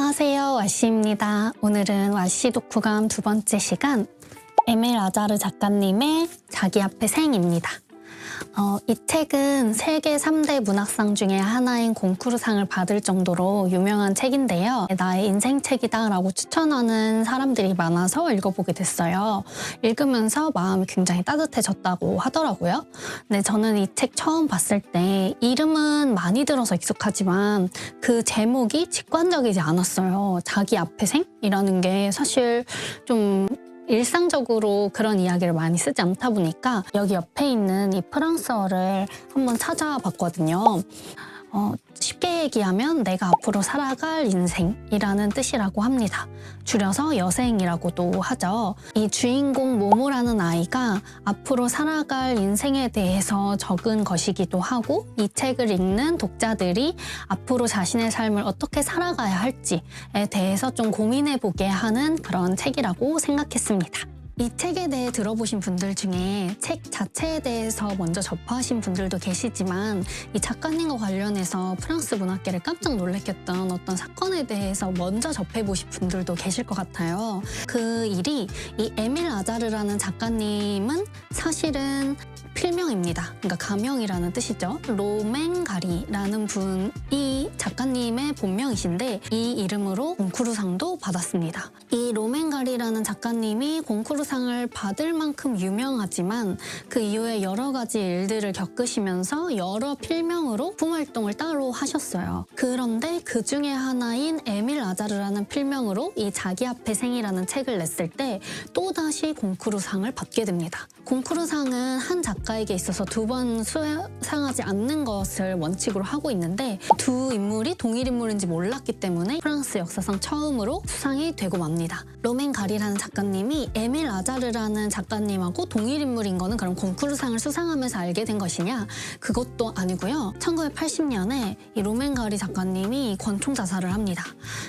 안녕하세요, 와씨입니다. 오늘은 와씨 독후감 두 번째 시간, 에밀 아자르 작가님의 자기 앞에 생입니다. 이 책은 세계 3대 문학상 중에 하나인 곤쿠르상을 받을 정도로 유명한 책인데요. 나의 인생책이다 라고 추천하는 사람들이 많아서 읽어보게 됐어요. 읽으면서 마음이 굉장히 따뜻해졌다고 하더라고요. 근데 저는 이 책 처음 봤을 때 이름은 많이 들어서 익숙하지만 그 제목이 직관적이지 않았어요. 자기 앞에 생이라는 게 사실 좀 일상적으로 그런 이야기를 많이 쓰지 않다 보니까 여기 옆에 있는 이 프랑스어를 한번 찾아봤거든요. 쉽게 얘기하면 내가 앞으로 살아갈 인생이라는 뜻이라고 합니다. 줄여서 여생이라고도 하죠. 이 주인공 모모라는 아이가 앞으로 살아갈 인생에 대해서 적은 것이기도 하고, 이 책을 읽는 독자들이 앞으로 자신의 삶을 어떻게 살아가야 할지에 대해서 좀 고민해보게 하는 그런 책이라고 생각했습니다. 이 책에 대해 들어보신 분들 중에 책 자체에 대해서 먼저 접하신 분들도 계시지만, 이 작가님과 관련해서 프랑스 문학계를 깜짝 놀래켰던 어떤 사건에 대해서 먼저 접해보신 분들도 계실 것 같아요. 그 일이, 이 에밀 아자르라는 작가님은 사실은 필명입니다. 그러니까 가명이라는 뜻이죠. 로맹 가리라는 분이 작가님의 본명이신데, 이 이름으로 곤쿠르상도 받았습니다. 이 로맹 가리라는 작가님이 곤쿠르상을 받을 만큼 유명하지만 그 이후에 여러 가지 일들을 겪으시면서 여러 필명으로 작품활동을 따로 하셨어요. 그런데 그 중에 하나인 에밀 아자르라는 필명으로 이 자기 앞에 생이라는 책을 냈을 때 또다시 곤쿠르상을 받게 됩니다. 곤쿠르상은 한 작가에게 있어서 두 번 수상하지 않는 것을 원칙으로 하고 있는데, 두 인물이 동일 인물인지 몰랐기 때문에 프랑스 역사상 처음으로 수상이 되고 맙니다. 로맹 가리라는 작가님이 에밀 아자르라는 작가님하고 동일 인물인 거는 그럼 곤쿠르상을 수상하면서 알게 된 것이냐? 그것도 아니고요. 1980년에 이 로맹 가리 작가님이 권총 자살을 합니다.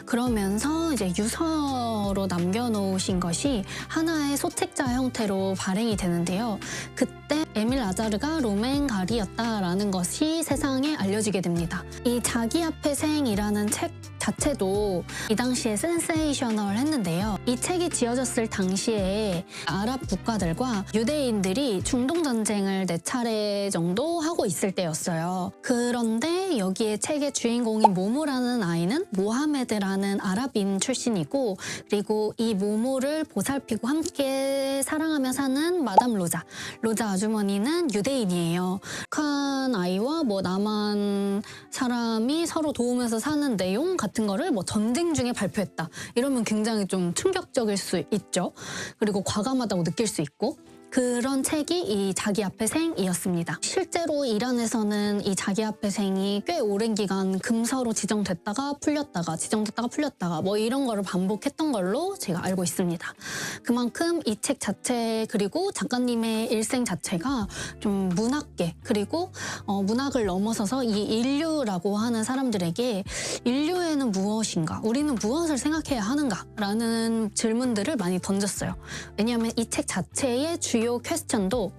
그러면서 이제 유서로 남겨놓으신 것이 하나의 소책자 형태로 발행이 되는데요. 그때 에밀 아자르가 로맹 가리였다라는 것이 세상에 알려지게 됩니다. 이 자기 앞에 생이라는 책 자체도 이 당시에 센세이셔널 했는데요. 이 책이 지어졌을 당시에 아랍 국가들과 유대인들이 중동전쟁을 4차례 정도 하고 있을 때였어요. 그런데 여기에 책의 주인공인 모모라는 아이는 모하메드라는 아랍인 출신이고, 그리고 이 모모를 보살피고 함께 사랑하며 사는 마담 로자 아주머니는 유대인이에요. 북한 아이와 남한 사람이 서로 도우면서 사는 내용 같은 거를 전쟁 중에 발표했다, 이러면 굉장히 좀 충격적일 수 있죠. 그리고 과감하다고 느낄 수 있고, 그런 책이 이 자기 앞에 생이었습니다. 실제로 이란에서는 이 자기 앞에 생이 꽤 오랜 기간 금서로 지정됐다가 풀렸다가 지정됐다가 풀렸다가 이런 거를 반복했던 걸로 제가 알고 있습니다. 그만큼 이 책 자체, 그리고 작가님의 일생 자체가 좀 문학계, 그리고 문학을 넘어서서 이 인류라고 하는 사람들에게 인류에는 무엇인가, 우리는 무엇을 생각해야 하는가 라는 질문들을 많이 던졌어요. 왜냐하면 이 책 자체의 주요 퀘스천도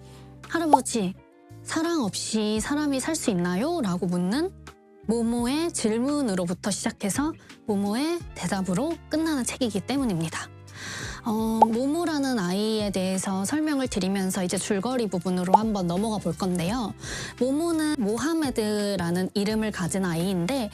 할아버지, 사랑 없이 사람이 살 수 있나요? 라고 묻는 모모의 질문으로부터 시작해서 모모의 대답으로 끝나는 책이기 때문입니다. 모모라는 아이에 대해서 설명을 드리면서 이제 줄거리 부분으로 한번 넘어가 볼 건데요. 모모는 모하메드라는 이름을 가진 아이인데,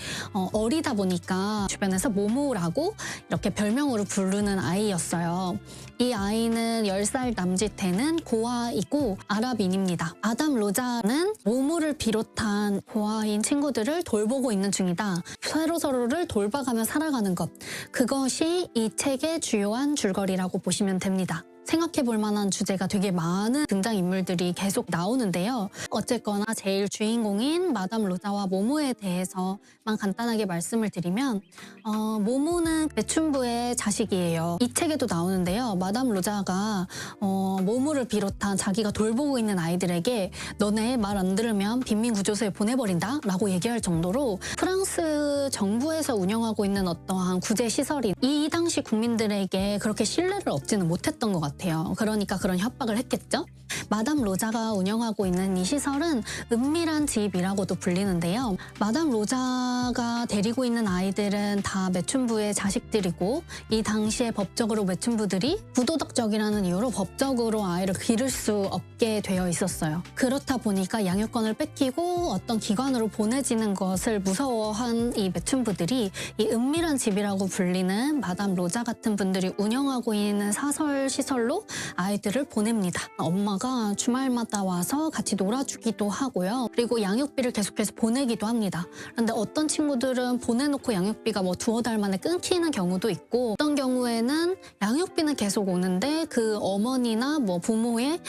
어리다 보니까 주변에서 모모라고 이렇게 별명으로 부르는 아이였어요. 이 아이는 10살 남짓 되는 고아이고 아랍인입니다. 아담 로자는 모모를 비롯한 고아인 친구들을 돌보고 있는 중이다. 서로서로를 돌봐가며 살아가는 것, 그것이 이 책의 주요한 줄거리라고 보시면 됩니다. 생각해볼 만한 주제가 되게 많은 등장인물들이 계속 나오는데요. 어쨌거나 제일 주인공인 마담 로자와 모모에 대해서만 간단하게 말씀을 드리면, 모모는 매춘부의 자식이에요. 이 책에도 나오는데요. 마담 로자가 모모를 비롯한 자기가 돌보고 있는 아이들에게 너네 말 안 들으면 빈민구조소에 보내버린다 라고 얘기할 정도로 프랑스 정부에서 운영하고 있는 어떠한 구제시설이 이 당시 국민들에게 그렇게 신뢰를 얻지는 못했던 것 같아요. 같아요. 그러니까 그런 협박을 했겠죠. 마담 로자가 운영하고 있는 이 시설은 은밀한 집이라고도 불리는데요. 마담 로자가 데리고 있는 아이들은 다 매춘부의 자식들이고 이 당시에 법적으로 매춘부들이 부도덕적이라는 이유로 법적으로 아이를 기를 수 없게 되어 있었어요. 그렇다 보니까 양육권을 뺏기고 어떤 기관으로 보내지는 것을 무서워한 이 매춘부들이 이 은밀한 집이라고 불리는 마담 로자 같은 분들이 운영하고 있는 사설 시설로 아이들을 보냅니다. 엄마가 주말마다 와서 같이 놀아주기도 하고요. 그리고 양육비를 계속해서 보내기도 합니다. 그런데 어떤 친구들은 보내놓고 양육비가 뭐 두어 달 만에 끊기는 경우도 있고, 어떤 경우에는 양육비는 계속 오는데 그 어머니나 뭐 부모의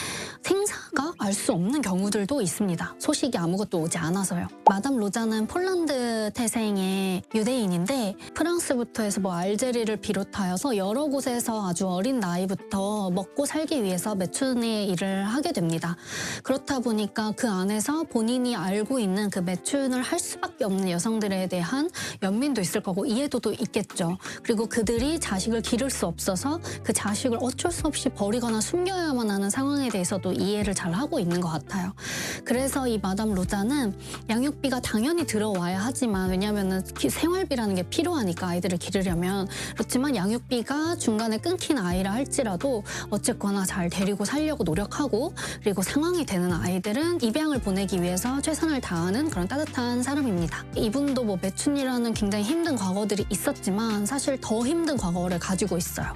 생사가 알 수 없는 경우들도 있습니다. 소식이 아무것도 오지 않아서요. 마담 로자는 폴란드 태생의 유대인인데 프랑스부터 해서 뭐 알제리를 비롯하여서 여러 곳에서 아주 어린 나이부터 먹고 살기 위해서 매춘의 일을 하게 됩니다. 그렇다 보니까 그 안에서 본인이 알고 있는 그 매춘을 할 수밖에 없는 여성들에 대한 연민도 있을 거고 이해도도 있겠죠. 그리고 그들이 자식을 기를 수 없어서 그 자식을 어쩔 수 없이 버리거나 숨겨야만 하는 상황에 대해서도 이해를 잘 하고 있는 것 같아요. 그래서 이 마담 로자는 양육비가 당연히 들어와야 하지만, 왜냐하면 생활비라는 게 필요하니까 아이들을 기르려면, 그렇지만 양육비가 중간에 끊긴 아이라 할지라도 어쨌거나 잘 데리고 살려고 노력하고, 그리고 상황이 되는 아이들은 입양을 보내기 위해서 최선을 다하는 그런 따뜻한 사람입니다. 이분도 뭐 매춘이라는 굉장히 힘든 과거들이 있었지만 사실 더 힘든 과거를 가지고 있어요.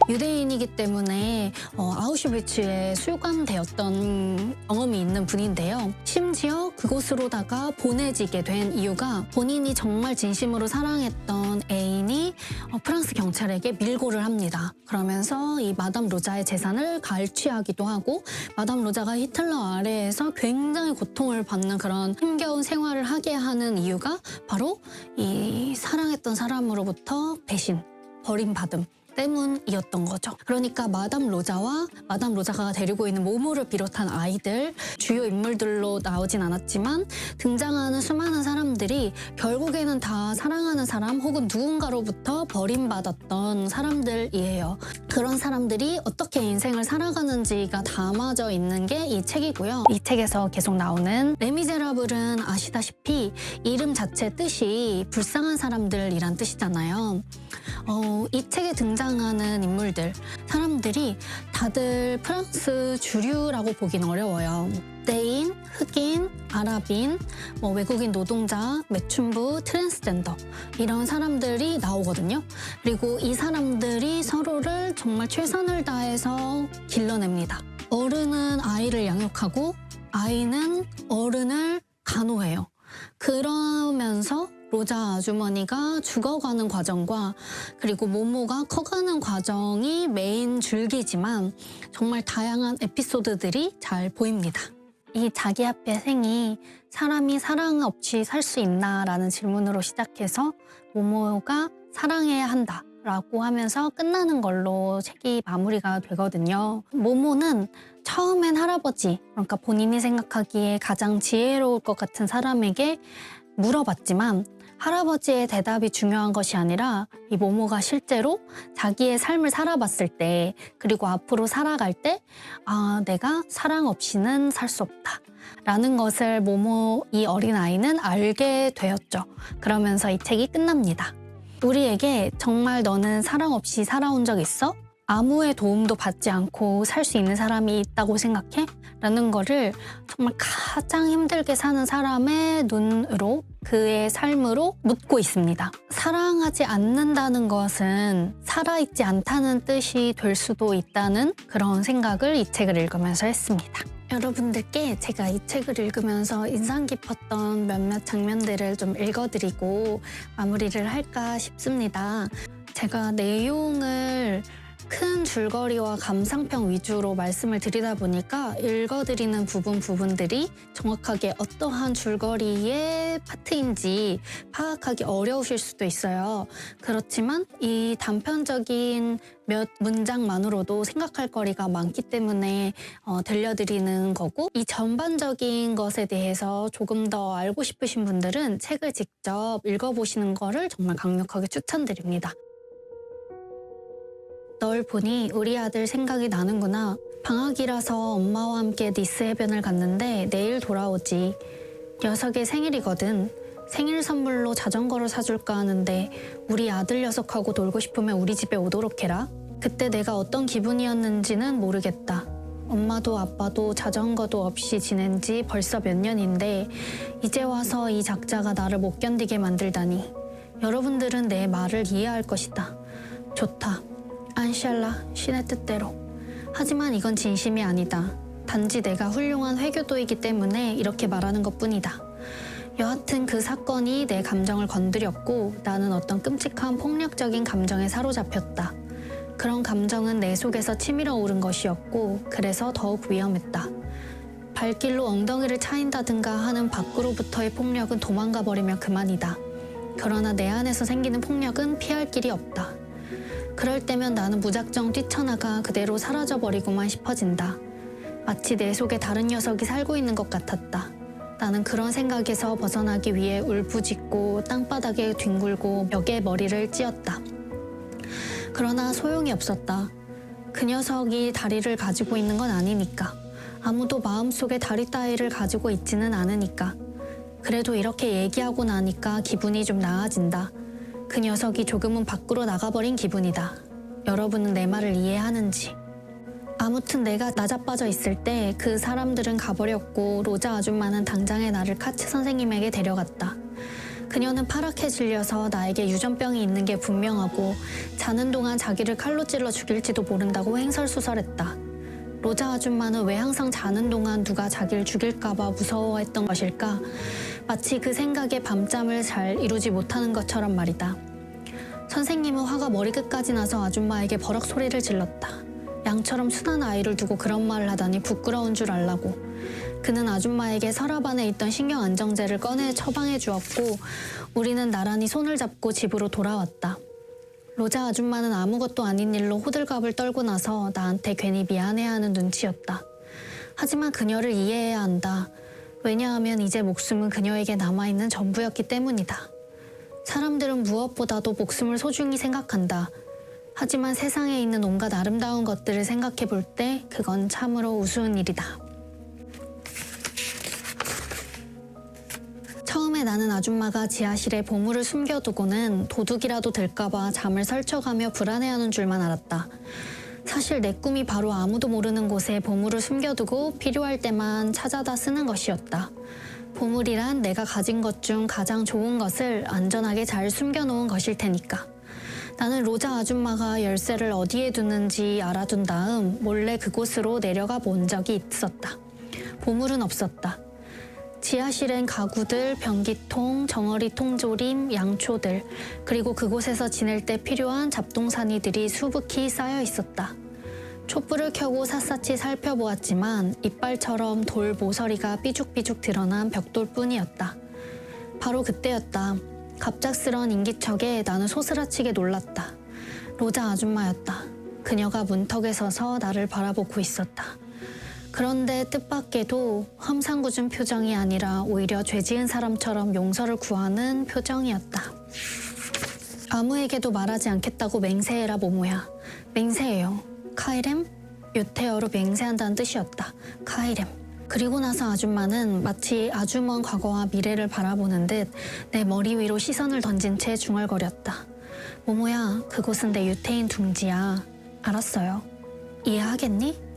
유대인이기 때문에 아우슈비츠에 수감되었던 경험이 있는 분인데요. 심지어 그곳으로다가 보내지게 된 이유가 본인이 정말 진심으로 사랑했던 애인이 프랑스 경찰에게 밀고를 합니다. 그러면서 이 마담 로자의 재산을 갈취하기도 하고, 마담 로자가 히틀러 아래에서 굉장히 고통을 받는 그런 힘겨운 생활을 하게 하는 이유가 바로 이 사랑했던 사람으로부터 배신, 버림받음 때문이었던 거죠. 그러니까 마담 로자와 마담 로자가 데리고 있는 모모를 비롯한 아이들, 주요 인물들로 나오진 않았지만 등장하는 수많은 사람들이 결국에는 다 사랑하는 사람 혹은 누군가로부터 버림받았던 사람들이에요. 그런 사람들이 어떻게 인생을 살아가는지가 담아져 있는 게 이 책이고요. 이 책에서 계속 나오는 레미제라블은 아시다시피 이름 자체 뜻이 불쌍한 사람들이란 뜻이잖아요. 이 책에 등장하는 인물들, 사람들이 다들 프랑스 주류라고 보긴 어려워요. 유대인, 흑인, 아랍인, 뭐 외국인 노동자, 매춘부, 트랜스젠더 이런 사람들이 나오거든요. 그리고 이 사람들이 서로를 정말 최선을 다해서 길러냅니다. 어른은 아이를 양육하고 아이는 어른을 간호해요. 그러면서 로자 아주머니가 죽어가는 과정과 그리고 모모가 커가는 과정이 메인 줄기지만 정말 다양한 에피소드들이 잘 보입니다. 이 자기 앞에 생이 사람이 사랑 없이 살 수 있나 라는 질문으로 시작해서 모모가 사랑해야 한다 라고 하면서 끝나는 걸로 책이 마무리가 되거든요. 모모는 처음엔 할아버지, 그러니까 본인이 생각하기에 가장 지혜로울 것 같은 사람에게 물어봤지만 할아버지의 대답이 중요한 것이 아니라 이 모모가 실제로 자기의 삶을 살아봤을 때, 그리고 앞으로 살아갈 때 내가 사랑 없이는 살 수 없다 라는 것을 모모 이 어린아이는 알게 되었죠. 그러면서 이 책이 끝납니다. 우리에게 정말 너는 사랑 없이 살아온 적 있어? 아무의 도움도 받지 않고 살 수 있는 사람이 있다고 생각해? 라는 거를 정말 가장 힘들게 사는 사람의 눈으로, 그의 삶으로 묻고 있습니다. 사랑하지 않는다는 것은 살아있지 않다는 뜻이 될 수도 있다는 그런 생각을 이 책을 읽으면서 했습니다. 여러분들께 제가 이 책을 읽으면서 인상 깊었던 몇몇 장면들을 좀 읽어드리고 마무리를 할까 싶습니다. 제가 내용을 큰 줄거리와 감상평 위주로 말씀을 드리다 보니까 읽어드리는 부분들이 정확하게 어떠한 줄거리의 파트인지 파악하기 어려우실 수도 있어요. 그렇지만 이 단편적인 몇 문장만으로도 생각할 거리가 많기 때문에 들려드리는 거고, 이 전반적인 것에 대해서 조금 더 알고 싶으신 분들은 책을 직접 읽어보시는 거를 정말 강력하게 추천드립니다. 널 보니 우리 아들 생각이 나는구나. 방학이라서 엄마와 함께 니스 해변을 갔는데 내일 돌아오지. 녀석의 생일이거든. 생일 선물로 자전거를 사줄까 하는데 우리 아들 녀석하고 놀고 싶으면 우리 집에 오도록 해라. 그때 내가 어떤 기분이었는지는 모르겠다. 엄마도 아빠도 자전거도 없이 지낸 지 벌써 몇 년인데 이제 와서 이 작자가 나를 못 견디게 만들다니. 여러분들은 내 말을 이해할 것이다. 좋다. 안샬라, 신의 뜻대로. 하지만 이건 진심이 아니다. 단지 내가 훌륭한 회교도이기 때문에 이렇게 말하는 것뿐이다. 여하튼 그 사건이 내 감정을 건드렸고 나는 어떤 끔찍한 폭력적인 감정에 사로잡혔다. 그런 감정은 내 속에서 치밀어 오른 것이었고 그래서 더욱 위험했다. 발길로 엉덩이를 차인다든가 하는 밖으로부터의 폭력은 도망가 버리면 그만이다. 그러나 내 안에서 생기는 폭력은 피할 길이 없다. 그럴 때면 나는 무작정 뛰쳐나가 그대로 사라져버리고만 싶어진다. 마치 내 속에 다른 녀석이 살고 있는 것 같았다. 나는 그런 생각에서 벗어나기 위해 울부짖고 땅바닥에 뒹굴고 벽에 머리를 찧었다. 그러나 소용이 없었다. 그 녀석이 다리를 가지고 있는 건 아니니까. 아무도 마음속에 다리 따위를 가지고 있지는 않으니까. 그래도 이렇게 얘기하고 나니까 기분이 좀 나아진다. 그 녀석이 조금은 밖으로 나가버린 기분이다. 여러분은 내 말을 이해하는지. 아무튼 내가 나자빠져 있을 때 그 사람들은 가버렸고 로자 아줌마는 당장에 나를 카츠 선생님에게 데려갔다. 그녀는 파랗게 질려서 나에게 유전병이 있는 게 분명하고 자는 동안 자기를 칼로 찔러 죽일지도 모른다고 횡설수설했다. 로자 아줌마는 왜 항상 자는 동안 누가 자기를 죽일까봐 무서워했던 것일까? 마치 그 생각에 밤잠을 잘 이루지 못하는 것처럼 말이다. 선생님은 화가 머리끝까지 나서 아줌마에게 버럭 소리를 질렀다. 양처럼 순한 아이를 두고 그런 말을 하다니 부끄러운 줄 알라고. 그는 아줌마에게 서랍 안에 있던 신경안정제를 꺼내 처방해 주었고 우리는 나란히 손을 잡고 집으로 돌아왔다. 로자 아줌마는 아무것도 아닌 일로 호들갑을 떨고 나서 나한테 괜히 미안해하는 눈치였다. 하지만 그녀를 이해해야 한다. 왜냐하면 이제 목숨은 그녀에게 남아있는 전부였기 때문이다. 사람들은 무엇보다도 목숨을 소중히 생각한다. 하지만 세상에 있는 온갖 아름다운 것들을 생각해 볼 때 그건 참으로 우스운 일이다. 처음에 나는 아줌마가 지하실에 보물을 숨겨두고는 도둑이라도 될까봐 잠을 설쳐가며 불안해하는 줄만 알았다. 사실 내 꿈이 바로 아무도 모르는 곳에 보물을 숨겨두고 필요할 때만 찾아다 쓰는 것이었다. 보물이란 내가 가진 것 중 가장 좋은 것을 안전하게 잘 숨겨놓은 것일 테니까. 나는 로자 아줌마가 열쇠를 어디에 두는지 알아둔 다음 몰래 그곳으로 내려가 본 적이 있었다. 보물은 없었다. 지하실엔 가구들, 변기통, 정어리 통조림, 양초들, 그리고 그곳에서 지낼 때 필요한 잡동사니들이 수북히 쌓여 있었다. 촛불을 켜고 샅샅이 살펴보았지만 이빨처럼 돌 모서리가 삐죽삐죽 드러난 벽돌뿐이었다. 바로 그때였다. 갑작스런 인기척에 나는 소스라치게 놀랐다. 로자 아줌마였다. 그녀가 문턱에 서서 나를 바라보고 있었다. 그런데 뜻밖에도 험상궂은 표정이 아니라 오히려 죄지은 사람처럼 용서를 구하는 표정이었다. 아무에게도 말하지 않겠다고 맹세해라 모모야. 맹세해요. 카이렘? 요태어로 맹세한다는 뜻이었다. 카이렘. 그리고 나서 아줌마는 마치 아주 먼 과거와 미래를 바라보는 듯 내 머리 위로 시선을 던진 채 중얼거렸다. 모모야, 그곳은 내 유태인 둥지야. 알았어요. 이해하겠니?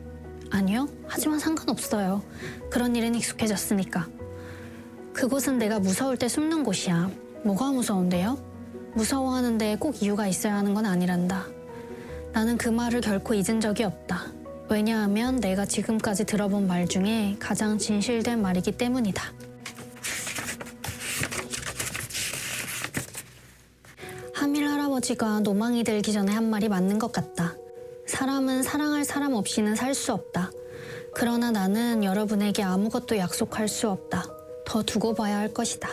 아니요. 하지만 상관없어요. 그런 일은 익숙해졌으니까. 그곳은 내가 무서울 때 숨는 곳이야. 뭐가 무서운데요? 무서워하는데 꼭 이유가 있어야 하는 건 아니란다. 나는 그 말을 결코 잊은 적이 없다. 왜냐하면 내가 지금까지 들어본 말 중에 가장 진실된 말이기 때문이다. 하밀 할아버지가 노망이 들기 전에 한 말이 맞는 것 같다. 사람은 사랑할 사람 없이는 살 수 없다. 그러나 나는 여러분에게 아무것도 약속할 수 없다. 더 두고 봐야 할 것이다.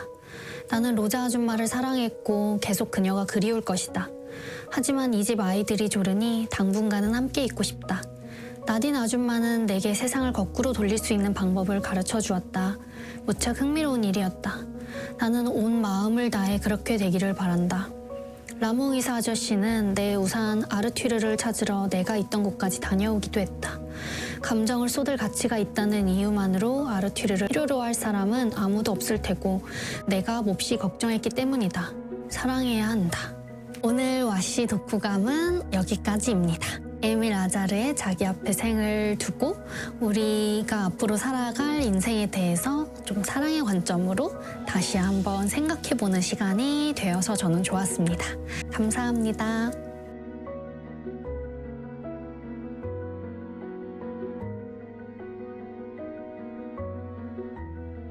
나는 로자 아줌마를 사랑했고 계속 그녀가 그리울 것이다. 하지만 이 집 아이들이 조르니 당분간은 함께 있고 싶다. 나딘 아줌마는 내게 세상을 거꾸로 돌릴 수 있는 방법을 가르쳐 주었다. 무척 흥미로운 일이었다. 나는 온 마음을 다해 그렇게 되기를 바란다. 라몽 의사 아저씨는 내 우산 아르튜르를 찾으러 내가 있던 곳까지 다녀오기도 했다. 감정을 쏟을 가치가 있다는 이유만으로 아르튜르를 필요로 할 사람은 아무도 없을 테고 내가 몹시 걱정했기 때문이다. 사랑해야 한다. 오늘 와시 독후감은 여기까지입니다. 에밀 아자르의 자기 앞에 생을 두고 우리가 앞으로 살아갈 인생에 대해서 좀 사랑의 관점으로 다시 한번 생각해보는 시간이 되어서 저는 좋았습니다. 감사합니다.